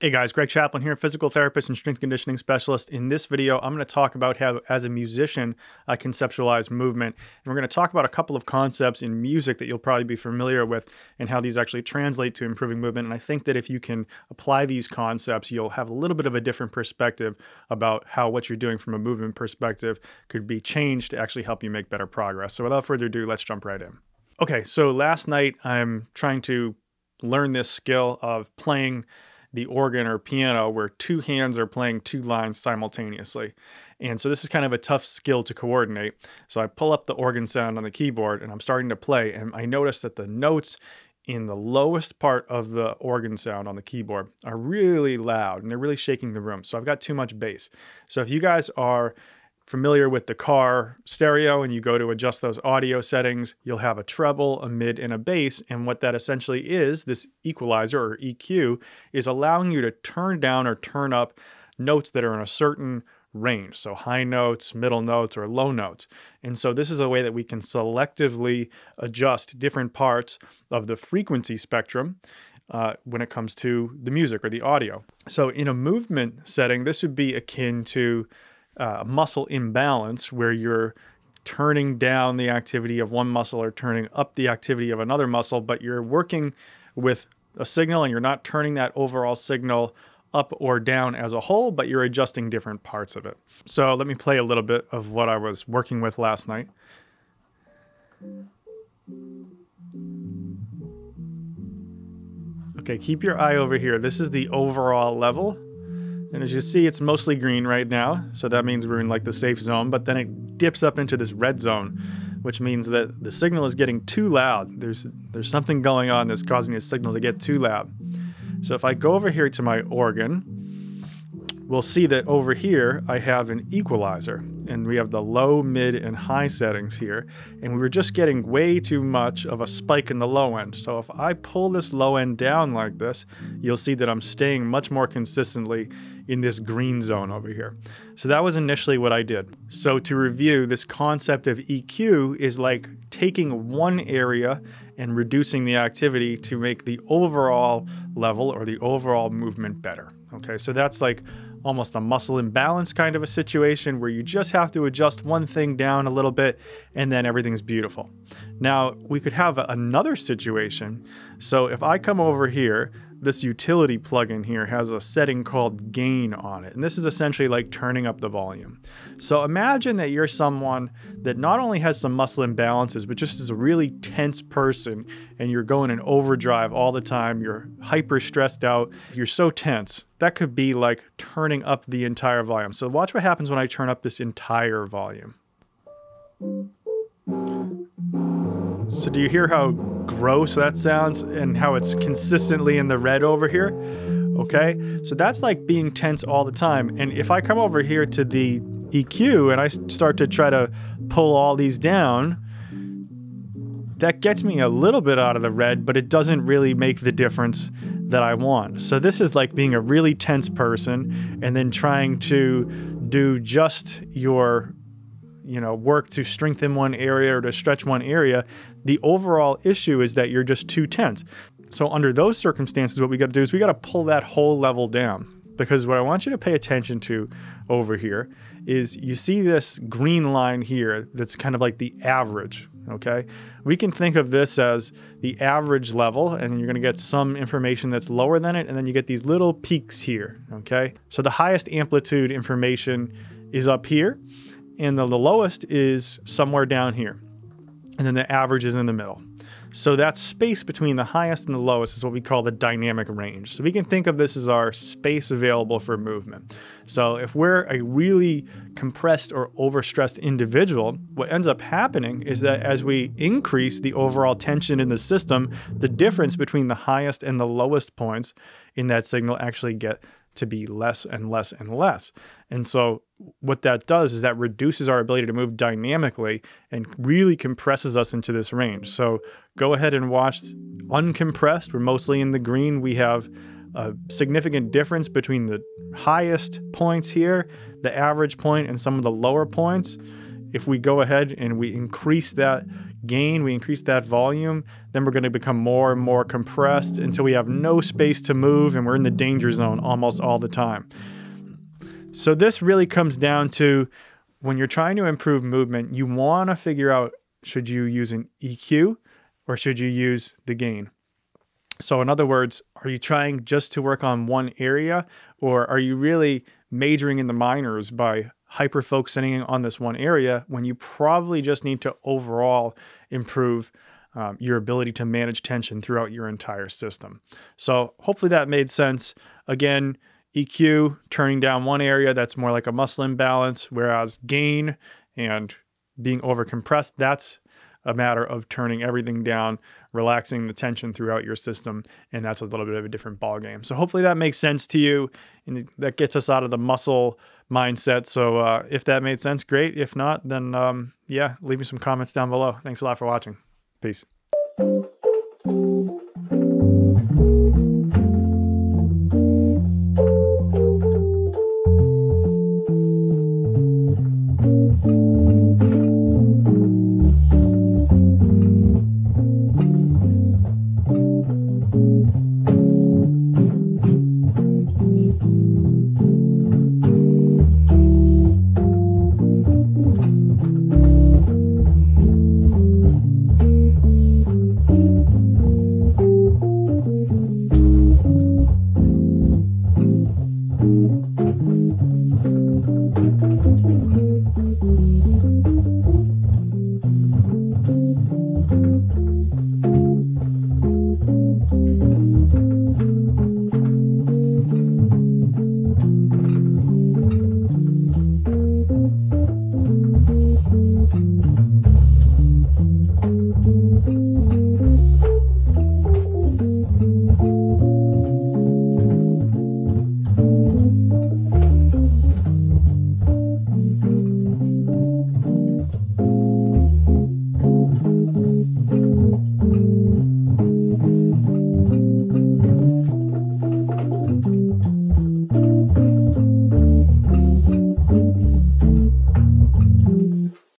Hey guys, Greg Chaplin here, physical therapist and strength conditioning specialist. In this video, I'm going to talk about how, as a musician, I conceptualize movement. And we're going to talk about a couple of concepts in music that you'll probably be familiar with and how these actually translate to improving movement. And I think that if you can apply these concepts, you'll have a little bit of a different perspective about how what you're doing from a movement perspective could be changed to actually help you make better progress. So without further ado, let's jump right in. Okay, so last night I'm trying to learn this skill of playing the organ or piano where two hands are playing two lines simultaneously. And so this is kind of a tough skill to coordinate. So I pull up the organ sound on the keyboard and I'm starting to play, and I notice that the notes in the lowest part of the organ sound on the keyboard are really loud and they're really shaking the room. So I've got too much bass. So if you guys are familiar with the car stereo and you go to adjust those audio settings, you'll have a treble, a mid, and a bass. And what that essentially is, this equalizer or EQ, is allowing you to turn down or turn up notes that are in a certain range. So high notes, middle notes, or low notes. And so this is a way that we can selectively adjust different parts of the frequency spectrum when it comes to the music or the audio. So in a movement setting, this would be akin to muscle imbalance, where you're turning down the activity of one muscle or turning up the activity of another muscle, but you're working with a signal and you're not turning that overall signal up or down as a whole, but you're adjusting different parts of it. So let me play a little bit of what I was working with last night. Okay, keep your eye over here. This is the overall level. And as you see, it's mostly green right now, so that means we're in like the safe zone, but then it dips up into this red zone, which means that the signal is getting too loud. There's something going on that's causing the signal to get too loud. So if I go over here to my organ, we'll see that over here I have an equalizer, and we have the low, mid, and high settings here, and we were just getting way too much of a spike in the low end. So if I pull this low end down like this, you'll see that I'm staying much more consistently in this green zone over here. So that was initially what I did. So to review, this concept of EQ is like taking one area and reducing the activity to make the overall level or the overall movement better. Okay, so that's like almost a muscle imbalance kind of a situation where you just have to adjust one thing down a little bit and then everything's beautiful. Now, we could have another situation. So if I come over here, this utility plugin here has a setting called gain on it. And this is essentially like turning up the volume. So imagine that you're someone that not only has some muscle imbalances, but just is a really tense person and you're going in overdrive all the time. You're hyper stressed out. You're so tense. That could be like turning up the entire volume. So watch what happens when I turn up this entire volume. So do you hear how gross that sounds and how it's consistently in the red over here? Okay, so that's like being tense all the time. And if I come over here to the EQ and I start to try to pull all these down, that gets me a little bit out of the red, but it doesn't really make the difference that I want. So this is like being a really tense person and then trying to do just your work to strengthen one area or to stretch one area. The overall issue is that you're just too tense. So under those circumstances, what we got to do is we got to pull that whole level down, because what I want you to pay attention to over here is you see this green line here that's kind of like the average. Okay, we can think of this as the average level, and you're going to get some information that's lower than it, and then you get these little peaks here. Okay, so the highest amplitude information is up here, and the lowest is somewhere down here. And then the average is in the middle. So that space between the highest and the lowest is what we call the dynamic range. So we can think of this as our space available for movement. So if we're a really compressed or overstressed individual, what ends up happening is that as we increase the overall tension in the system, the difference between the highest and the lowest points in that signal actually get to be less and less and less. And so what that does is that reduces our ability to move dynamically and really compresses us into this range. So go ahead and watch uncompressed. We're mostly in the green. We have a significant difference between the highest points here, the average point, and some of the lower points. if we go ahead and we increase that gain, we increase that volume, then we're going to become more and more compressed until we have no space to move and we're in the danger zone almost all the time. So this really comes down to when you're trying to improve movement, you want to figure out, should you use an EQ or should you use the gain? So in other words, are you trying just to work on one area, or are you really majoring in the minors by hyper-focusing on this one area when you probably just need to overall improve your ability to manage tension throughout your entire system? So hopefully that made sense. Again, EQ, turning down one area, that's more like a muscle imbalance, whereas gain and being overcompressed, that's a matter of turning everything down, relaxing the tension throughout your system, and that's a little bit of a different ballgame. So hopefully that makes sense to you, and that gets us out of the muscle mindset. So if that made sense, great. If not, then yeah, leave me some comments down below. Thanks a lot for watching. Peace.